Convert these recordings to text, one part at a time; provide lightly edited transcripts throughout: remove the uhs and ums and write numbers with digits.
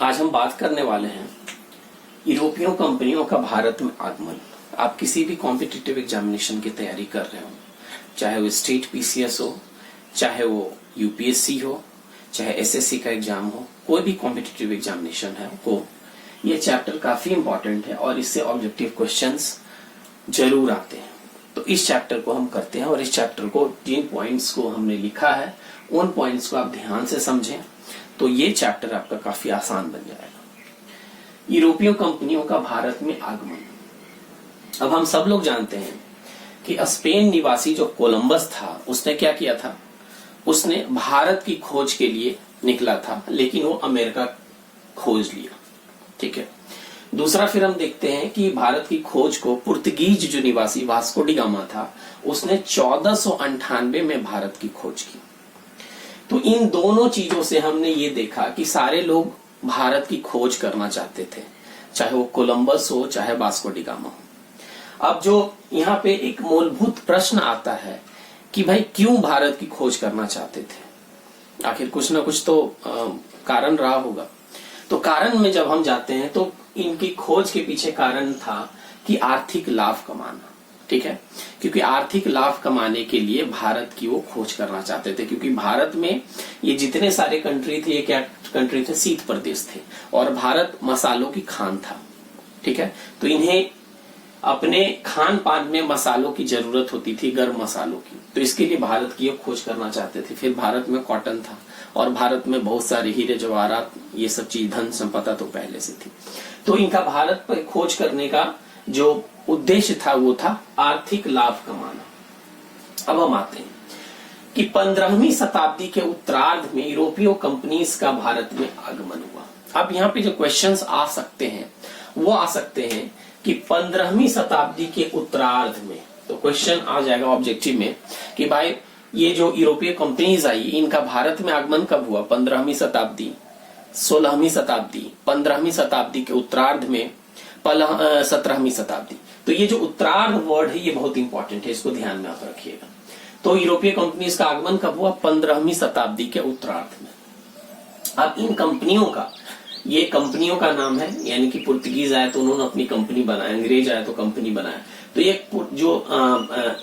आज हम बात करने वाले हैं यूरोपीय कंपनियों का भारत में आगमन। आप किसी भी कॉम्पिटिटिव एग्जामिनेशन की तैयारी कर रहे हो, चाहे वो स्टेट पीसीएस हो, चाहे वो यूपीएससी हो, चाहे एसएससी का एग्जाम हो, कोई भी कॉम्पिटिटिव एग्जामिनेशन है हो, ये चैप्टर काफी इंपॉर्टेंट है और इससे ऑब्जेक्टिव क्वेश्चंस जरूर आते हैं। तो इस चैप्टर को हम करते हैं और इस चैप्टर को जिन पॉइंट्स को हमने लिखा है उन पॉइंट्स को आप ध्यान से समझें तो ये चैप्टर आपका काफी आसान बन जाएगा। यूरोपीय कंपनियों का भारत में आगमन। अब हम सब लोग जानते हैं कि स्पेन निवासी जो कोलंबस था उसने क्या किया था, उसने भारत की खोज के लिए निकला था, लेकिन वो अमेरिका खोज लिया। ठीक है। दूसरा फिर हम देखते हैं कि भारत की खोज को पुर्तगीज जो निवासी वास्को डी गामा था उसने 1498 में भारत की खोज की। तो इन दोनों चीजों से हमने ये देखा कि सारे लोग भारत की खोज करना चाहते थे, चाहे वो कोलंबस हो चाहे वास्को डी गामा हो। अब जो यहाँ पे एक मूलभूत प्रश्न आता है कि भाई क्यों भारत की खोज करना चाहते थे, आखिर कुछ ना कुछ तो कारण रहा होगा। तो कारण में जब हम जाते हैं तो इनकी खोज के पीछे कारण था कि आर्थिक लाभ कमाना। ठीक है, क्योंकि आर्थिक लाभ कमाने के लिए भारत की वो खोज करना चाहते थे, क्योंकि भारत में ये जितने सारे कंट्री थे, ये क्या कंट्री थे, शीत प्रदेश थे और भारत मसालों की खान था। ठीक है, तो इन्हें अपने खान पान में मसालों की जरूरत होती थी, गर्म मसालों की, तो इसके लिए भारत की खोज करना चाहते थे। फिर भारत में कॉटन था और भारत में बहुत सारे हीरे जवाहरात, ये सब चीज, धन संपदा तो पहले से थी। तो इनका भारत पर खोज करने का जो उद्देश्य था वो था आर्थिक लाभ कमाना। अब हम आते हैं कि 15वीं शताब्दी के उत्तरार्ध में यूरोपीय कंपनीज का भारत में आगमन हुआ। अब यहाँ पे जो क्वेश्चंस आ सकते हैं वो आ सकते हैं कि 15वीं शताब्दी के उत्तरार्ध में, तो क्वेश्चन आ जाएगा ऑब्जेक्टिव में कि भाई ये जो यूरोपीय कंपनीज आई इनका भारत में आगमन कब हुआ, 15वीं शताब्दी, 16वीं शताब्दी, 15वीं शताब्दी के उत्तरार्ध में, 17वीं शताब्दी। तो ये जो उत्तरार्ध वर्ड है ये बहुत इंपॉर्टेंट है, इसको ध्यान में आप रखिएगा। तो यूरोपीय कंपनीज का आगमन कब हुआ, 15वीं शताब्दी के उत्तरार्ध में। अब इन कंपनियों का, ये कंपनियों का नाम है, यानी कि पुर्तगीज आए तो उन्होंने अपनी कंपनी बनाया, अंग्रेज आए तो कंपनी बनाया। तो ये जो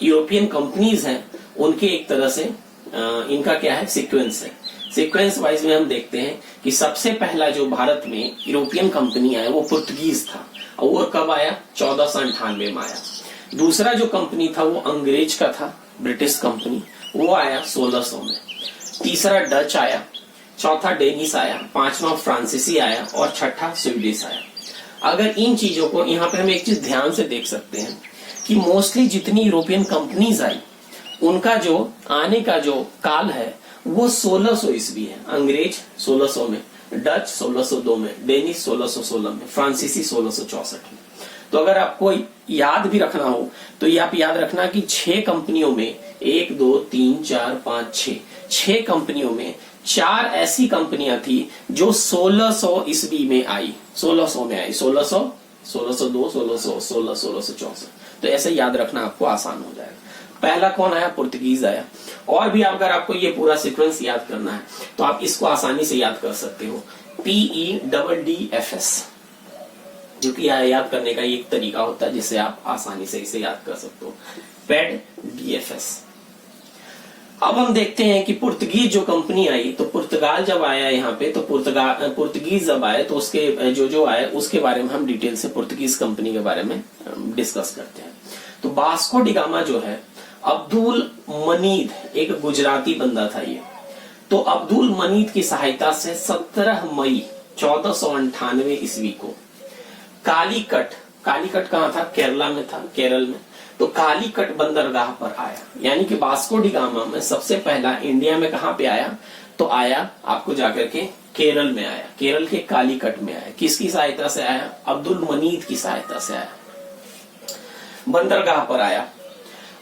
यूरोपियन कंपनीज हैं उनके एक तरह से इनका क्या है, सीक्वेंस है। सीक्वेंस वाइज में हम देखते हैं कि सबसे पहला जो भारत में यूरोपियन कंपनी आया वो पुर्तगीज था और वो कब आया, 1498 में आया। दूसरा जो कंपनी था वो अंग्रेज का था, ब्रिटिश कंपनी, वो आया 1600 में। तीसरा डच आया, चौथा डेनिश आया, पांचवा फ्रांसीसी आया और छठा स्वीडिश आया। अगर इन चीजों को यहाँ पे हम एक चीज ध्यान से देख सकते हैं कि मोस्टली जितनी यूरोपियन कंपनीज आई उनका जो आने का जो काल है वो 1600 ईस्वी है। अंग्रेज 1600 में, डच 1602 में, डेनिश 1616 में, फ्रांसीसी 1664 में। तो अगर आपको याद भी रखना हो तो ये आप याद रखना कि 6 कंपनियों में, 1 2 3 4 5 6 कंपनियों में 4 ऐसी कंपनियां थी जो 1600 ईस्वी में आई, 1600 में आई, 1600, 1602, 1600, 16, 1664। तो ऐसे याद रखना आपको आसान हो जाएगा। पहला कौन आया, पुर्तगीज आया। और भी अगर आपको ये पूरा सीक्वेंस याद करना है तो आप इसको आसानी से याद कर सकते हो, PEDDFS, जो कि याद करने का एक तरीका होता है जिससे आप आसानी से इसे याद कर सकते हो, PEDDFS। अब हम देखते हैं कि पुर्तगीज जो कंपनी आई, तो पुर्तगाल जब आया यहाँ पे, तो पुर्तगीज जब आए तो उसके जो आए उसके बारे में हम डिटेल से पुर्तगीज कंपनी के बारे में डिस्कस करते हैं। तो वास्को डी गामा जो है, अब्दुल मनीद एक गुजराती बंदा था ये। तो अब्दुल मनीद की सहायता से 17 मई 1498 ईस्वी को कालीकट कहाँ था, केरला में था, केरल में। तो कालीकट बंदरगाह पर आया, यानी कि वास्को डी गामा में सबसे पहला इंडिया में कहां पे आया, तो आया आपको जाकर के केरल में आया, केरल के कालीकट में आया। किसकी सहायता से आया, अब्दुल मनीद की सहायता से आया, बंदरगाह पर आया।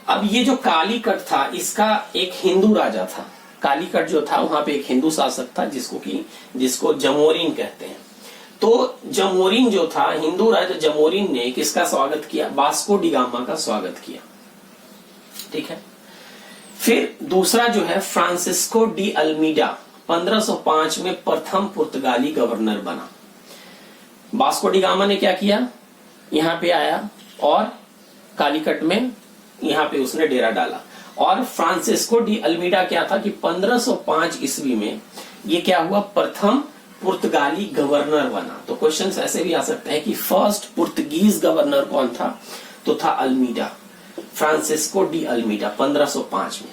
अब ये जो कालीकट था इसका एक हिंदू राजा था, कालीकट जो था वहां पे एक हिंदू शासक था जिसको जमोरिन कहते हैं। तो जमोरिन जो था, हिंदू राजा जमोरिन ने किसका स्वागत किया, वास्को डी गामा का स्वागत किया। ठीक है। फिर दूसरा जो है फ्रांसिस्को डी अल्मीडा 1505 में प्रथम पुर्तगाली गवर्नर बना। वास्को डी गामा ने क्या किया, यहाँ पे आया और कालीकट में यहाँ पे उसने डेरा डाला। और फ्रांसिस्को डी अल्मीडा क्या था कि 1505 ईस्वी में ये क्या हुआ, प्रथम पुर्तगाली गवर्नर बना। तो क्वेश्चंस ऐसे भी आ सकते हैं कि फर्स्ट पुर्तगीज गवर्नर कौन था, तो था अल्मीडा, फ्रांसिस्को डी अल्मीडा 1505 में।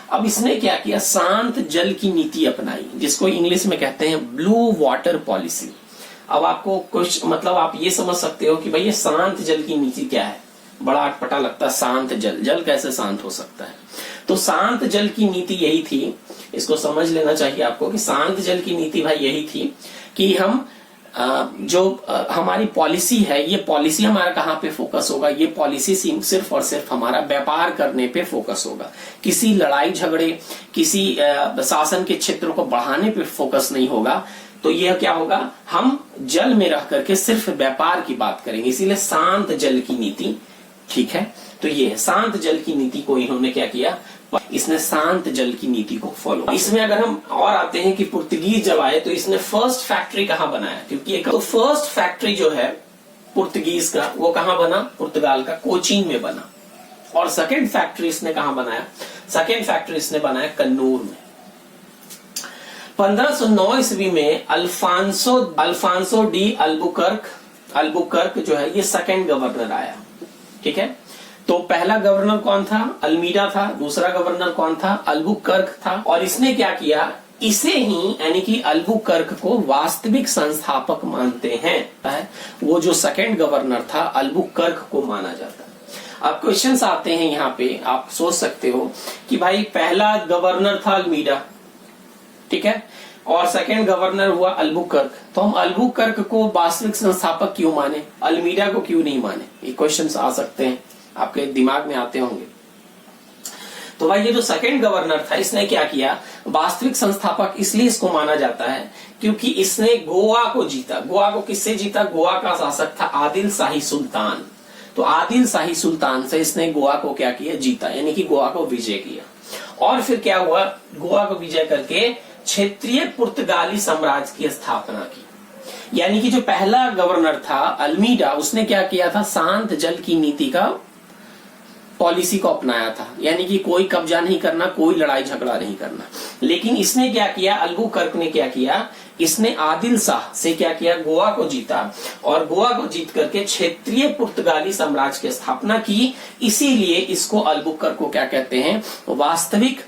अब इसने क्या किया, शांत जल की नीति अपनाई, जिसको इंग्लिश में कहते हैं ब्लू वाटर पॉलिसी। अब आपको कुछ मतलब आप ये समझ सकते हो कि भाई ये शांत जल की नीति क्या है, बड़ा अटपटा लगता है, शांत जल, जल कैसे शांत हो सकता है। तो शांत जल की नीति यही थी, इसको समझ लेना चाहिए आपको कि शांत जल की नीति भाई यही थी कि हम हमारी पॉलिसी है, ये पॉलिसी हमारा कहाँ पे फोकस होगा, ये पॉलिसी सिर्फ और सिर्फ हमारा व्यापार करने पे फोकस होगा, किसी लड़ाई झगड़े, किसी शासन के क्षेत्र को बढ़ाने पे फोकस नहीं होगा। तो यह क्या होगा, हम जल में रह करके सिर्फ व्यापार की बात करेंगे, इसीलिए शांत जल की नीति। ठीक है, तो ये शांत जल की नीति को इन्होंने क्या किया, इसने शांत जल की नीति को फॉलो। इसमें अगर हम और आते हैं कि पुर्तगीज जब आए तो इसने फर्स्ट फैक्ट्री कहाँ बनाया, क्योंकि तो फर्स्ट फैक्ट्री जो है पुर्तगीज का वो कहाँ बना, पुर्तगाल का कोचीन में बना। और सेकेंड फैक्ट्री इसने कहाँ बनाया, सेकेंड फैक्ट्री इसने बनाया कन्नूर में। 1509 ईस्वी में अल्फांसो डी अल्बुकर्क जो है ये सेकेंड गवर्नर आया। ठीक है, तो पहला गवर्नर कौन था, अल्मीडा था, दूसरा गवर्नर कौन था, अल्बुकर्क था। और इसने क्या किया, इसे ही यानी कि अल्बुकर्क को वास्तविक संस्थापक मानते हैं। वो जो सेकेंड गवर्नर था अल्बुकर्क को माना जाता है। अब क्वेश्चंस आते हैं यहाँ पे, आप सोच सकते हो कि भाई पहला गवर्नर था अल्मीडा, ठीक है, और सेकेंड गवर्नर हुआ अल्बुकर्क, तो हम अल्बुकर्क को वास्तविक संस्थापक क्यों माने, अल्मीडा को क्यों नहीं माने, ये क्वेश्चंस आ सकते हैं, आपके दिमाग में आते होंगे। तो भाई ये जो सेकेंड गवर्नर था इसने क्या किया, वास्तविक संस्थापक इसलिए इसको माना जाता है क्योंकि इसने गोवा को जीता। गोवा को किससे जीता, गोवा का शासक था आदिल शाही सुल्तान। तो आदिल शाही सुल्तान से इसने गोवा को क्या किया, जीता, यानी कि गोवा को विजय किया। और फिर क्या हुआ, गोवा को विजय करके क्षेत्रीय पुर्तगाली साम्राज्य की स्थापना की। यानी कि जो पहला गवर्नर था अल्मीडा, उसने क्या किया था, शांत जल की नीति का पॉलिसी को अपनाया था, यानी कि कोई कब्जा नहीं करना, कोई लड़ाई झगड़ा नहीं करना। लेकिन इसने क्या किया, अल्बुकर्क ने क्या किया, इसने आदिल शाह से क्या किया, गोवा को जीता, और गोवा को जीत करके क्षेत्रीय पुर्तगाली साम्राज्य की स्थापना की। इसीलिए इसको अल्बुकर्क को क्या कहते हैं, वास्तविक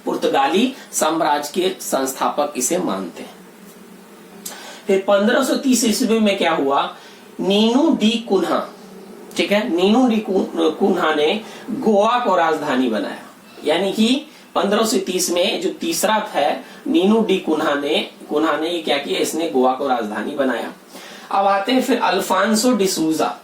पुर्तगाली साम्राज्य के संस्थापक इसे मानते हैं। फिर 1530 ईस्वी में क्या हुआ, नीनू डी कुन्हा, ठीक है, नीनू डी कुन्हा ने गोवा को राजधानी बनाया। यानी कि 1530 में जो तीसरा था नीनू डी कुन्हा ने ये क्या किया, इसने गोवा को राजधानी बनाया। अब आते हैं फिर अल्फांसो डिसूजा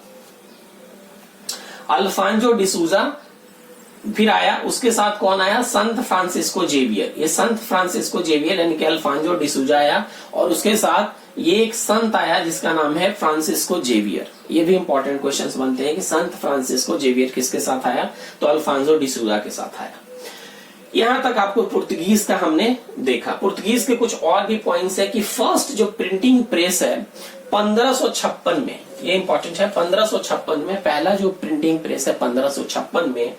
फिर आया, उसके साथ कौन आया, संत फ्रांसिस्को जेवियर। ये संत फ्रांसिस्को जेवियर यानी कि अल्फांसो डिसूजा आया, और उसके साथ ये एक संत आया जिसका नाम है फ्रांसिस्को जेवियर। ये भी इंपॉर्टेंट क्वेश्चंस बनते हैं कि संत फ्रांसिस्को जेवियर किसके साथ आया, तो अल्फांसो डिसूजा के साथ आया। यहां तक आपको पुर्तगीज का हमने देखा। पुर्तगीज के कुछ और भी पॉइंट्स है कि फर्स्ट जो प्रिंटिंग प्रेस है 1556 में, ये इंपॉर्टेंट है, 1556 में पहला जो प्रिंटिंग प्रेस है 1556 में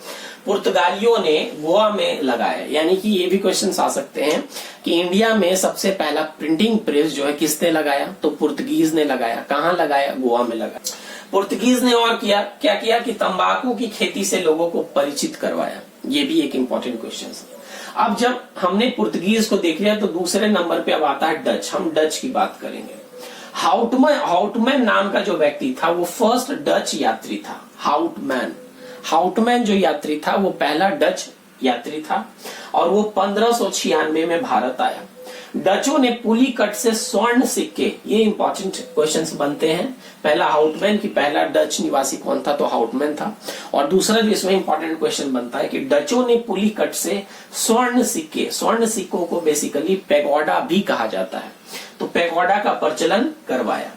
पुर्तगालियों ने गोवा में लगाया। यानी कि ये भी क्वेश्चन आ सकते हैं कि इंडिया में सबसे पहला प्रिंटिंग प्रेस जो है किसने लगाया, तो पुर्तगीज ने लगाया। कहाँ लगाया, गोवा में लगाया। पुर्तगीज ने और क्या किया कि तंबाकू की खेती से लोगों को परिचित करवाया। ये भी एक इंपॉर्टेंट क्वेश्चन है। अब जब हमने पुर्तगीज को देख लिया तो दूसरे नंबर पे अब आता है डच। हम डच की बात करेंगे। हाउटमैन नाम का जो व्यक्ति था वो फर्स्ट डच यात्री था। हाउटमैन जो यात्री था वो पहला डच यात्री था, और वो 1596 में भारत आया। डचों ने पुलिकट से स्वर्ण सिक्के, ये इंपॉर्टेंट क्वेश्चंस बनते हैं। पहला हाउटमैन की पहला डच निवासी कौन था, तो हाउटमैन था। और दूसरा जो इसमें इंपॉर्टेंट क्वेश्चन बनता है कि डचों ने पुलिकट से स्वर्ण सिक्कों को बेसिकली पैगोडा भी कहा जाता है, तो पैगोडा का प्रचलन करवाया।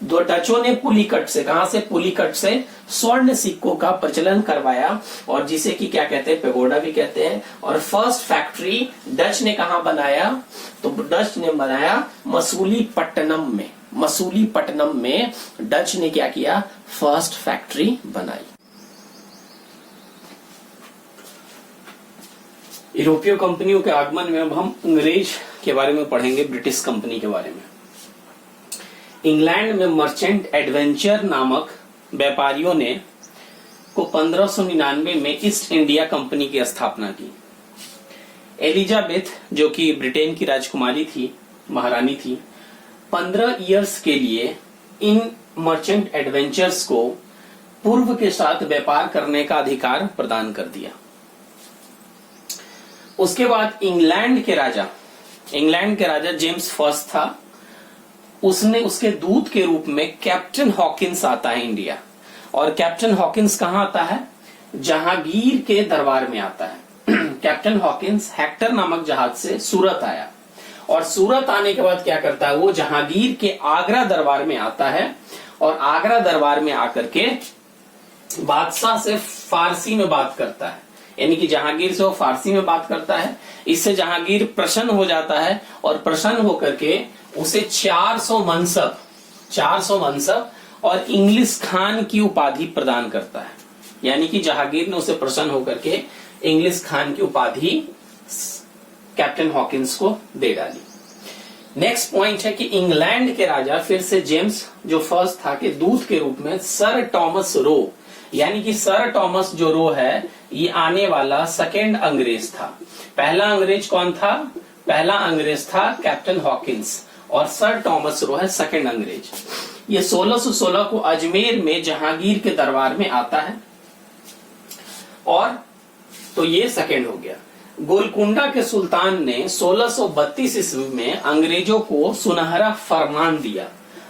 दो डचों ने पुलिकट से, कहां से, पुलिकट से स्वर्ण सिक्कों का प्रचलन करवाया, और जिसे कि क्या कहते हैं, पैगोडा भी कहते हैं। और फर्स्ट फैक्ट्री डच ने कहां बनाया, तो डच ने बनाया मसूलीपट्टनम में। मसूलीपट्टनम में डच ने क्या किया, फर्स्ट फैक्ट्री बनाई। यूरोपीय कंपनियों के आगमन में अब हम अंग्रेज के बारे में पढ़ेंगे, ब्रिटिश कंपनी के बारे में। इंग्लैंड में मर्चेंट एडवेंचर नामक व्यापारियों ने को 1599 में ईस्ट इंडिया कंपनी की स्थापना की। एलिजाबेथ जो कि ब्रिटेन की राजकुमारी थी, महारानी थी, 15 इयर्स के लिए इन मर्चेंट एडवेंचर्स को पूर्व के साथ व्यापार करने का अधिकार प्रदान कर दिया। उसके बाद इंग्लैंड के राजा जेम्स फर्स्ट था, उसने उसके दूत के रूप में कैप्टन हॉकिंस आता है इंडिया। और कैप्टन हॉकिंस कहां आता है, जहांगीर के दरबार में आता है। कैप्टन हॉकिंस हेक्टर नामक जहाज से सूरत आया, और सूरत आने के बाद क्या करता है, वो जहांगीर के आगरा दरबार में आता है, और आगरा दरबार में आकर के बादशाह से फारसी में बात करता है। यानी कि जहांगीर से वो फारसी में बात करता है। इससे जहांगीर प्रसन्न हो जाता है, और प्रसन्न होकर के उसे 400 मनसब और इंग्लिश खान की उपाधि प्रदान करता है। यानी कि जहांगीर ने उसे प्रसन्न होकर के इंग्लिश खान की उपाधि कैप्टन हॉकिंस को दे डाली। नेक्स्ट पॉइंट है कि इंग्लैंड के राजा फिर से जेम्स जो फर्स्ट था के दूत के रूप में सर टॉमस रो, यानी कि सर टॉमस जो रो है, ये आने वाला सेकेंड अंग्रेज था। पहला अंग्रेज कौन था, पहला अंग्रेज था कैप्टन हॉकिंस, और सर टॉमस रो है सेकेंड अंग्रेज। ये 1616 को अजमेर में जहांगीर के दरबार में आता है, और तो ये सेकेंड हो गया। गोलकुंडा के सुल्तान ने 1632 ईस्वी में अंग्रेजों को सुनहरा फरमान दिया।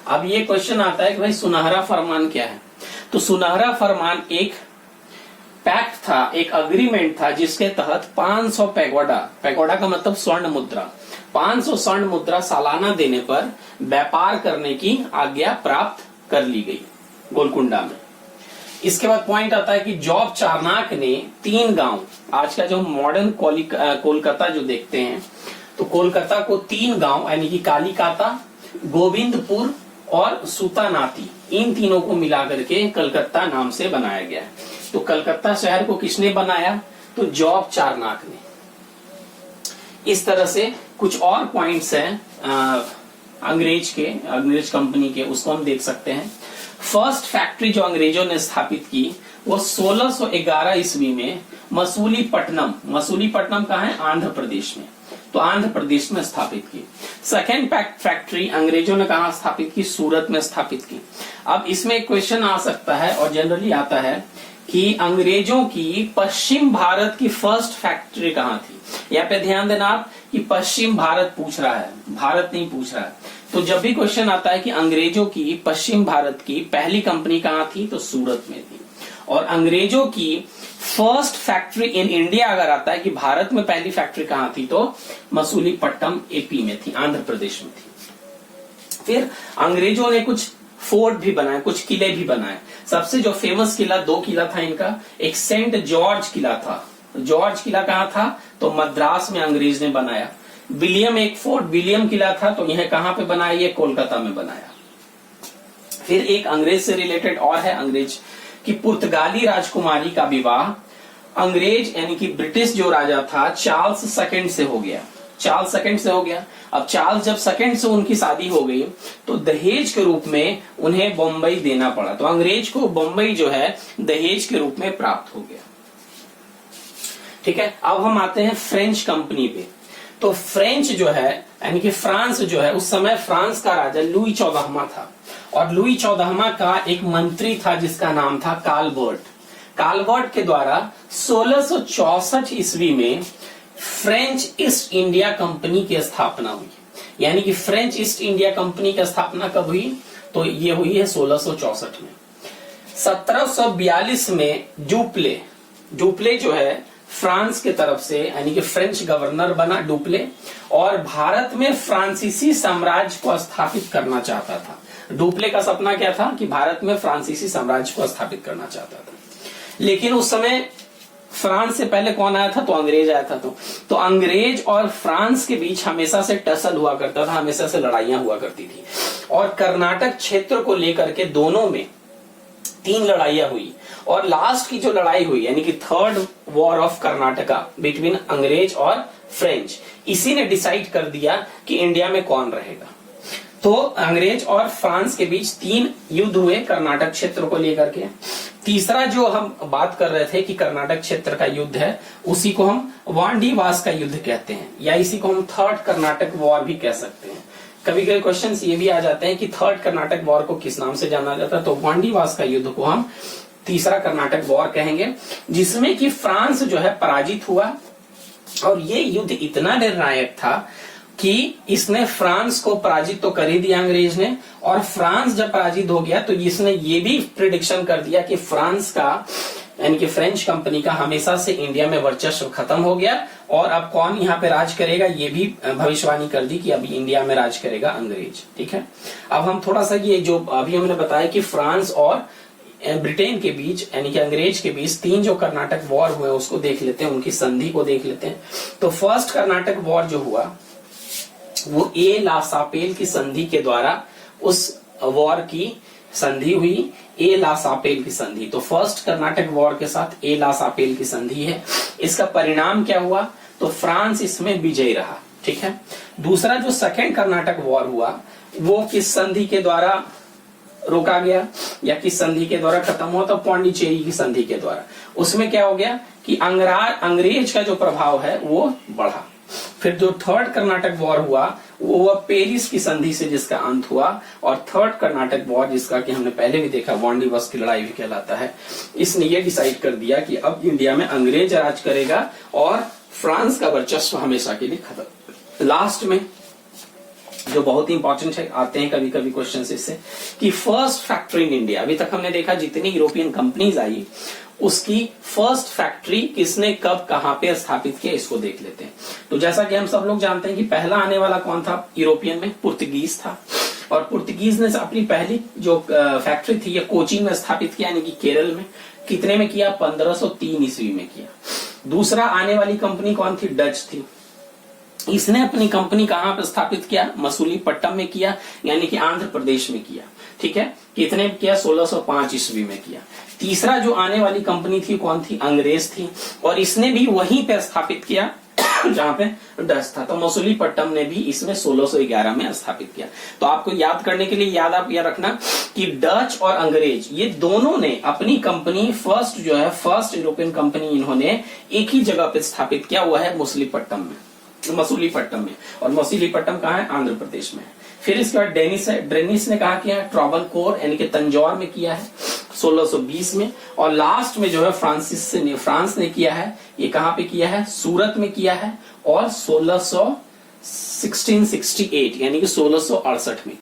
अब ये क्वेश्चन आता है कि भाई सुनहरा फरमान क्या है। तो सुनहरा फरमान एक पैक्ट था, एक अग्रीमेंट था, जिसके तहत 500 पैगोडा का मतलब स्वर्ण मुद्रा, 500 स्वर्ण मुद्रा सालाना देने पर व्यापार करने की आज्ञा प्राप्त कर ली गई गोलकुंडा में। इसके बाद पॉइंट आता है कि जॉब चार्नाक ने 3 गांव, आज का जो मॉडर्न कोलकाता जो देखते हैं, तो कोलकाता को 3 गांव यानी कि कालीकाता, गोविंदपुर और सुतानाती, इन तीनों को मिलाकर के कलकत्ता नाम से बनाया गया है। तो कलकत्ता शहर को किसने बनाया, तो जॉब चार्नाक ने। इस तरह से कुछ और पॉइंट्स हैं अंग्रेज कंपनी के, उसको हम देख सकते हैं। फर्स्ट फैक्ट्री जो अंग्रेजों ने स्थापित की वो 1611 ईस्वी में मसूलीपट्टनम कहाँ है, आंध्र प्रदेश में, तो आंध्र प्रदेश में स्थापित की। सेकेंड फैक्ट्री अंग्रेजों ने कहा स्थापित की, सूरत में स्थापित की। अब इसमें एक क्वेश्चन आ सकता है, और जनरली आता है कि अंग्रेजों की पश्चिम भारत की फर्स्ट फैक्ट्री कहाँ थी। यहाँ पे ध्यान देना आप कि पश्चिम भारत पूछ रहा है, भारत नहीं पूछ रहा है। तो जब भी क्वेश्चन आता है कि अंग्रेजों की पश्चिम भारत की पहली कंपनी कहाँ थी, तो सूरत में थी। और अंग्रेजों की फर्स्ट फैक्ट्री इन इंडिया अगर आता है कि भारत में पहली फैक्ट्री कहाँ थी, तो मसूलीपट्टनम एपी में थी, आंध्र प्रदेश में थी। फिर अंग्रेजों ने कुछ फोर्ट भी बनाए, कुछ किले भी बनाए। सबसे जो फेमस किला, 2 किला था इनका, एक सेंट जॉर्ज किला था। जॉर्ज किला कहाँ था, तो मद्रास में अंग्रेज ने बनाया। विलियम एक फोर्ट विलियम किला था, तो यह कहां पे बनाया, ये कोलकाता में बनाया। फिर एक अंग्रेज से रिलेटेड और है, अंग्रेज की पुर्तगाली राजकुमारी का विवाह अंग्रेज यानी कि ब्रिटिश जो राजा था चार्ल्स सेकंड से हो गया। अब चार्ल्स जब सेकंड से उनकी शादी हो गई, तो दहेज के रूप में उन्हें बम्बई देना पड़ा। तो अंग्रेज को बम्बई जो है दहेज के रूप में प्राप्त हो गया। ठीक है, अब हम आते हैं फ्रेंच कंपनी पे। तो फ्रेंच जो है यानी कि फ्रांस जो है, उस समय फ्रांस का राजा लुई 14वां था, और लुई 14वां का एक मंत्री था जिसका नाम था कालबर्ट के द्वारा 1664 ईस्वी में फ्रेंच ईस्ट इंडिया कंपनी की स्थापना हुई। यानी कि फ्रेंच ईस्ट इंडिया कंपनी की स्थापना कब हुई, तो ये हुई है 1664 में। 1742 में डुप्ले जो है फ्रांस के तरफ से यानी कि फ्रेंच गवर्नर बना डुप्ले, और भारत में फ्रांसीसी साम्राज्य को स्थापित करना चाहता था। डुप्ले का सपना क्या था कि भारत में फ्रांसीसी साम्राज्य को स्थापित करना चाहता था। लेकिन उस समय फ्रांस से पहले कौन आया था? तो अंग्रेज आया था। तो अंग्रेज और फ्रांस के बीच हमेशा से टसल हुआ करता था, हमेशा से लड़ाइयां हुआ करती थी। और कर्नाटक क्षेत्र को लेकर के दोनों में 3 लड़ाइयां हुई, और लास्ट की जो लड़ाई हुई यानी कि third war of Karnataka between अंग्रेज और फ्रेंच, इसी ने डिसाइड कर दिया कि इंडिया में कौन रहेगा। तो अंग्रेज और फ्रांस के बीच 3 युद्ध हुए कर्नाटक क्षेत्र को लेकर के। तीसरा जो हम बात कर रहे थे कि कर्नाटक क्षेत्र का युद्ध है, उसी को हम वांडीवास का युद्ध कहते हैं, या इसी को हम थर्ड कर्नाटक वॉर भी कह सकते हैं। कभी कभी क्वेश्चंस ये भी आ जाते हैं कि थर्ड कर्नाटक वॉर को किस नाम से जाना जाता है, तो वांडीवास का युद्ध को हम तीसरा कर्नाटक वॉर कहेंगे, जिसमें कि फ्रांस जो है पराजित हुआ। और ये युद्ध इतना निर्णायक था कि इसने फ्रांस को पराजित तो कर ही दिया अंग्रेज ने, और फ्रांस जब पराजित हो गया तो इसने ये भी प्रिडिक्शन कर दिया कि फ्रांस का यानी कि फ्रेंच कंपनी का हमेशा से इंडिया में वर्चस्व खत्म हो गया, और अब कौन यहाँ पे राज करेगा ये भी भविष्यवाणी कर दी कि अभी इंडिया में राज करेगा अंग्रेज। ठीक है, अब हम थोड़ा सा ये जो अभी हमने बताया कि फ्रांस और ब्रिटेन के बीच यानी कि अंग्रेज के बीच 3 जो कर्नाटक वॉर हुए उसको देख लेते हैं, उनकी संधि को देख लेते हैं। तो फर्स्ट कर्नाटक वॉर जो हुआ वो ए ला सापेल की संधि के द्वारा उस वॉर की संधि हुई, ए ला सापेल की संधि। तो फर्स्ट कर्नाटक वॉर के साथ ए ला सापेल की संधि है। इसका परिणाम क्या हुआ? तो फ्रांस इसमें विजयी रहा। ठीक है, दूसरा जो सेकेंड कर्नाटक वॉर हुआ वो किस संधि के द्वारा रोका गया या किस संधि के द्वारा खत्म हुआ? तो पौंडीचेरी की संधि के द्वारा। उसमें क्या हो गया कि अंग्रेज का जो प्रभाव है वो बढ़ा। फिर जो थर्ड कर्नाटक वॉर हुआ वो पेरिस की संधि से जिसका अंत हुआ, और थर्ड कर्नाटक वॉर जिसका कि हमने पहले भी देखा वांडीवास की लड़ाई भी कहलाता है, इसने ये डिसाइड कर दिया कि अब इंडिया में अंग्रेज राज करेगा और फ्रांस का वर्चस्व हमेशा के लिए खत्म। लास्ट में जो बहुत ही इंपॉर्टेंट है, आते हैं कभी कभी क्वेश्चन इससे कि फर्स्ट फैक्ट्री इन इंडिया। अभी तक हमने देखा जितनी यूरोपियन कंपनीज आई उसकी फर्स्ट फैक्ट्री किसने कब कहां पे स्थापित किया, इसको देख लेते हैं। तो जैसा कि हम सब लोग जानते हैं कि पहला आने वाला कौन था यूरोपियन में? पुर्तगीज था, और पुर्तगीज ने अपनी पहली जो फैक्ट्री थी ये कोचीन में स्थापित किया यानी कि केरल में। कितने में किया? 1503 ईस्वी में किया। दूसरा आने वाली कंपनी कौन थी? डच थी। इसने अपनी कंपनी कहां पर स्थापित किया? मसूलीपट्टम में किया यानी कि आंध्र प्रदेश में किया। ठीक है, कितने में किया? 1605 ईस्वी में किया। तीसरा जो आने वाली कंपनी थी कौन थी? अंग्रेज थी, और इसने भी वहीं पे स्थापित किया जहां पे डच था। तो मसूलीपट्टम ने भी इसमें 1611 में स्थापित किया। तो आपको याद करने के लिए याद आप यह रखना कि डच और अंग्रेज ये दोनों ने अपनी कंपनी फर्स्ट जो है फर्स्ट यूरोपियन कंपनी इन्होंने एक ही जगह पे स्थापित किया, वो है मसूलीपट्टम में। और मसूलीपट्टम कहाँ है? आंध्र प्रदेश में। फिर इसके बाद डेनिस है। डेनिस ने कहा किया? ट्रावनकोर यानी कि तंजौर में किया है 1620 में। और लास्ट में जो है फ्रांस ने किया है, ये कहां पे किया है? सूरत में किया है, और 1668 यानी कि 1668 में।